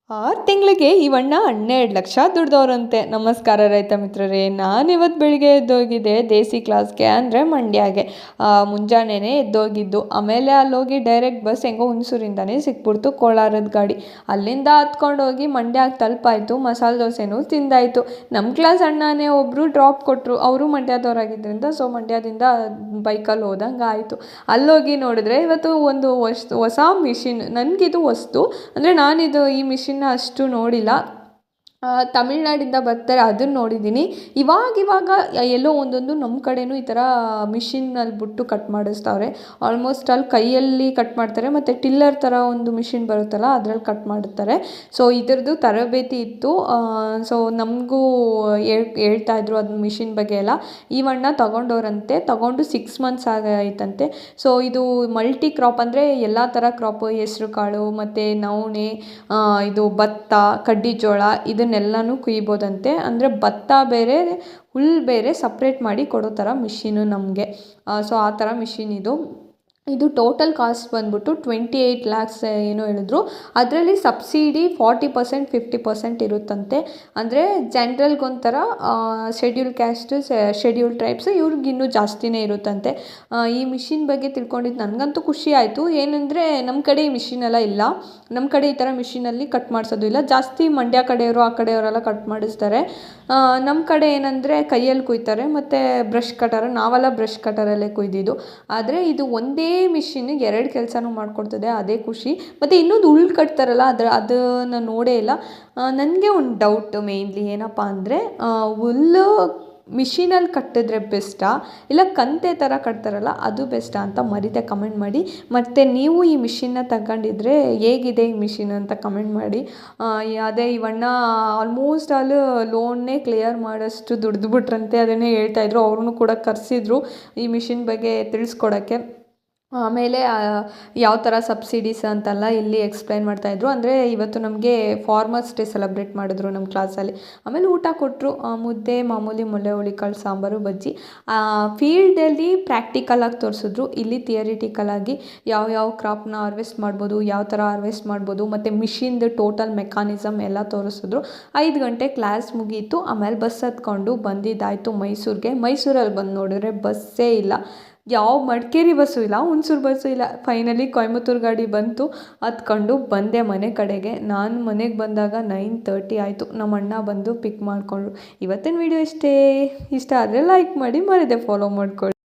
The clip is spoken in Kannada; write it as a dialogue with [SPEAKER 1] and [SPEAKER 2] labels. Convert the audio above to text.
[SPEAKER 1] 6 ತಿಂಗಳಿಗೆ ಇವಣ್ಣ 12 ಲಕ್ಷ ದುಡ್ದವ್ರಂತೆ. ನಮಸ್ಕಾರ ರೈತ ಮಿತ್ರರೇ, ನಾನಿವತ್ತು ಬೆಳಿಗ್ಗೆ ಎದ್ದೋಗಿದ್ದೆ ದೇಸಿ ಕ್ಲಾಸ್ಗೆ, ಅಂದರೆ ಮಂಡ್ಯಗೆ. ಮುಂಜಾನೆನೇ ಎದ್ದೋಗಿದ್ದು. ಆಮೇಲೆ ಅಲ್ಲೋಗಿ ಡೈರೆಕ್ಟ್ ಬಸ್ ಹೆಂಗೋ ಹುಣಸೂರಿಂದನೇ ಸಿಕ್ಬಿಡ್ತು, ಕೋಲಾರದ ಗಾಡಿ. ಅಲ್ಲಿಂದ ಹತ್ಕೊಂಡೋಗಿ ಮಂಡ್ಯಕ್ಕೆ ತಲುಪಾಯಿತು. ಮಸಾಲೆ ದೋಸೆನೂ ತಿಂದಾಯಿತು. ನಮ್ಮ ಕ್ಲಾಸ್ ಅಣ್ಣನೇ ಒಬ್ಬರು ಡ್ರಾಪ್ ಕೊಟ್ಟರು. ಅವರು ಮಂಡ್ಯದವರಾಗಿದ್ದರಿಂದ ಮಂಡ್ಯದಿಂದ ಬೈಕಲ್ಲಿ ಹೋದಂಗೆ ಆಯಿತು. ಅಲ್ಲೋಗಿ ನೋಡಿದ್ರೆ ಇವತ್ತು ಒಂದು ಹೊಸ ಮಿಷಿನ್. ನನಗಿದು ಹೊಸ್ತು, ಅಂದರೆ ನಾನಿದು ಈ ಮಿಷಿನ್ ಅಷ್ಟು ನೋಡಿಲ್ಲ. ತಮಿಳ್ನಾಡಿಂದ ಬರ್ತಾರೆ, ಅದನ್ನು ನೋಡಿದ್ದೀನಿ. ಇವಾಗ ಎಲ್ಲೋ ಒಂದೊಂದು ನಮ್ಮ ಕಡೆನೂ ಈ ಥರ ಮಿಷಿನ್ನಲ್ಲಿ ಬಿಟ್ಟು ಕಟ್ ಮಾಡಿಸ್ತಾವ್ರೆ. ಆಲ್ಮೋಸ್ಟ್ ಅಲ್ಲಿ ಕೈಯಲ್ಲಿ ಕಟ್ ಮಾಡ್ತಾರೆ, ಮತ್ತು ಟಿಲ್ಲರ್ ಥರ ಒಂದು ಮಿಷಿನ್ ಬರುತ್ತಲ್ಲ, ಅದರಲ್ಲಿ ಕಟ್ ಮಾಡುತ್ತಾರೆ. ಸೊ ಇದರದ್ದು ತರಬೇತಿ ಇತ್ತು. ಸೊ ನಮಗೂ ಹೇಳ್ತಾಯಿದ್ರು ಅದು ಮಿಷಿನ್ ಬಗ್ಗೆ ಎಲ್ಲ. ಇವಣ್ಣ ತೊಗೊಂಡವ್ರಂತೆ, ತೊಗೊಂಡು 6 ಮಂತ್ಸ್ ಆಗೈತಂತೆ. ಸೊ ಇದು ಮಲ್ಟಿ ಕ್ರಾಪ್, ಅಂದರೆ ಎಲ್ಲ ಥರ ಕ್ರಾಪು, ಹೆಸ್ರು ಕಾಳು ಮತ್ತು ನವಣೆ, ಇದು ಭತ್ತ, ಕಡ್ಡಿ ಜೋಳ, ಇದನ್ನೆಲ್ಲನೂ ಕುಯ್ಬೋದಂತೆ. ಅಂದರೆ ಭತ್ತ ಬೇರೆ, ಹುಲ್ಲು ಬೇರೆ ಸಪ್ರೇಟ್ ಮಾಡಿ ಕೊಡೋ ಥರ ಮಿಷಿನು ನಮಗೆ. ಸೊ ಆ ಥರ ಮಿಷಿನ್ ಇದು ಟೋಟಲ್ ಕಾಸ್ಟ್ ಬಂದ್ಬಿಟ್ಟು 28 ಲ್ಯಾಕ್ಸ್ ಏನೋ ಹೇಳಿದ್ರು. ಅದರಲ್ಲಿ ಸಬ್ಸಿಡಿ 40%, 50% ಇರುತ್ತಂತೆ. ಅಂದರೆ ಜನರಲ್ಗೊಂಥರ, ಶೆಡ್ಯೂಲ್ ಕ್ಯಾಸ್ಟ್, ಶೆಡ್ಯೂಲ್ ಟ್ರೈಬ್ಸ್ ಇವ್ರಿಗೆ ಇನ್ನೂ ಜಾಸ್ತಿನೇ ಇರುತ್ತಂತೆ. ಈ ಮಿಷಿನ್ ಬಗ್ಗೆ ತಿಳ್ಕೊಂಡಿದ್ದು ನನಗಂತೂ ಖುಷಿ ಆಯಿತು. ಏನಂದರೆ ನಮ್ಮ ಕಡೆ ಈ ಮಿಷಿನೆಲ್ಲ ಇಲ್ಲ. ನಮ್ಮ ಕಡೆ ಈ ಥರ ಮಿಷಿನಲ್ಲಿ ಕಟ್ ಮಾಡಿಸೋದು ಇಲ್ಲ. ಜಾಸ್ತಿ ಮಂಡ್ಯ ಕಡೆಯವರು, ಆ ಕಡೆಯವರೆಲ್ಲ ಕಟ್ ಮಾಡಿಸ್ತಾರೆ. ನಮ್ಮ ಕಡೆ ಏನಂದರೆ ಕೈಯಲ್ಲಿ ಕುಯ್ತಾರೆ, ಮತ್ತು ಬ್ರಷ್ ಕಟರ್, ನಾವೆಲ್ಲ ಬ್ರಷ್ ಕಟರಲ್ಲೇ ಕುಯ್ದಿದ್ದು. ಆದರೆ ಇದು ಒಂದೇ ಮಿಷಿನ್ನಿಗೆ 2 ಕೆಲಸನೂ ಮಾಡಿಕೊಡ್ತದೆ, ಅದೇ ಖುಷಿ. ಮತ್ತು ಇನ್ನೊಂದು ಹುಲ್ಲು ಕಟ್ತಾರಲ್ಲ, ಅದನ್ನು ನೋಡೇ ಇಲ್ಲ. ನನಗೆ ಒಂದು ಡೌಟ್ ಮೇಯ್ನ್ಲಿ ಏನಪ್ಪ ಅಂದರೆ, ಹುಲ್ಲು ಮಿಷಿನಲ್ಲಿ ಕಟ್ಟಿದ್ರೆ ಬೆಸ್ಟಾ, ಇಲ್ಲ ಕಂತೆ ಥರ ಕಟ್ತಾರಲ್ಲ ಅದು ಬೆಸ್ಟಾ ಅಂತ ಮರೀದೆ ಕಮೆಂಟ್ ಮಾಡಿ. ಮತ್ತು ನೀವು ಈ ಮಿಷಿನ್ನ ತಗೊಂಡಿದ್ರೆ ಹೇಗಿದೆ ಈ ಮಿಷಿನ್ ಅಂತ ಕಮೆಂಟ್ ಮಾಡಿ. ಅದೇ ಇವಣ್ಣ ಆಲ್ಮೋಸ್ಟ್ ಲೋನ್ನೇ ಕ್ಲಿಯರ್ ಮಾಡೋಷ್ಟು ದುಡ್ದುಬಿಟ್ರಂತೆ, ಅದನ್ನೇ ಹೇಳ್ತಾಯಿದ್ರು. ಅವ್ರನ್ನೂ ಕೂಡ ಕರೆಸಿದ್ರು ಈ ಮಿಷಿನ್ ಬಗ್ಗೆ ತಿಳಿಸ್ಕೊಡೋಕ್ಕೆ. ಆಮೇಲೆ ಯಾವ ಥರ ಸಬ್ಸಿಡೀಸ್ ಅಂತೆಲ್ಲ ಇಲ್ಲಿ ಎಕ್ಸ್ಪ್ಲೈನ್ ಮಾಡ್ತಾಯಿದ್ರು. ಅಂದರೆ ಇವತ್ತು ನಮಗೆ ಫಾರ್ಮರ್ಸ್ ಡೇ ಸೆಲೆಬ್ರೇಟ್ ಮಾಡಿದ್ರು ನಮ್ಮ ಕ್ಲಾಸಲ್ಲಿ. ಆಮೇಲೆ ಊಟ ಕೊಟ್ಟರು, ಮುದ್ದೆ, ಮಾಮೂಲಿ ಮೊಲೆ ಹುಳಿಕಾಳು ಸಾಂಬಾರು, ಬಜ್ಜಿ. ಫೀಲ್ಡಲ್ಲಿ ಪ್ರಾಕ್ಟಿಕಲಾಗಿ ತೋರಿಸಿದ್ರು, ಇಲ್ಲಿ ಥಿಯರಿಟಿಕಲಾಗಿ ಯಾವ ಕ್ರಾಪ್ನ ಹಾರ್ವೆಸ್ಟ್ ಮಾಡ್ಬೋದು, ಯಾವ ಥರ ಹಾರ್ವೆಸ್ಟ್ ಮಾಡ್ಬೋದು, ಮತ್ತು ಮಿಷಿನ್ದು ಟೋಟಲ್ ಮೆಕ್ಯಾನಿಸಮ್ ಎಲ್ಲ ತೋರಿಸಿದ್ರು. 5 ಗಂಟೆ ಕ್ಲಾಸ್ ಮುಗೀತು. ಆಮೇಲೆ ಬಸ್ ಹತ್ಕೊಂಡು ಬಂದಿದ್ದಾಯಿತು ಮೈಸೂರಿಗೆ. ಮೈಸೂರಲ್ಲಿ ಬಂದು ನೋಡಿದ್ರೆ ಬಸ್ಸೇ ಇಲ್ಲ. ಯಾವ ಮಡಿಕೇರಿ ಬಸ್ಸು ಇಲ್ಲ, ಹುಣಸೂರು ಬಸ್ಸು ಇಲ್ಲ. ಫೈನಲಿ ಕೊಯಮತ್ತೂರು ಗಾಡಿ ಬಂತು, ಹತ್ಕೊಂಡು ಬಂದೆ ಮನೆ ಕಡೆಗೆ. ನಾನು ಮನೆಗೆ ಬಂದಾಗ 9:30 ಆಯಿತು. ನಮ್ಮ ಅಣ್ಣ ಬಂದು ಪಿಕ್ ಮಾಡಿಕೊಂಡ್ರು. ಇವತ್ತಿನ ವೀಡಿಯೋ ಇಷ್ಟ ಆದರೆ ಲೈಕ್ ಮಾಡಿ, ಮರೆಯದೆ ಫಾಲೋ ಮಾಡ್ಕೊಳ್ಳಿ.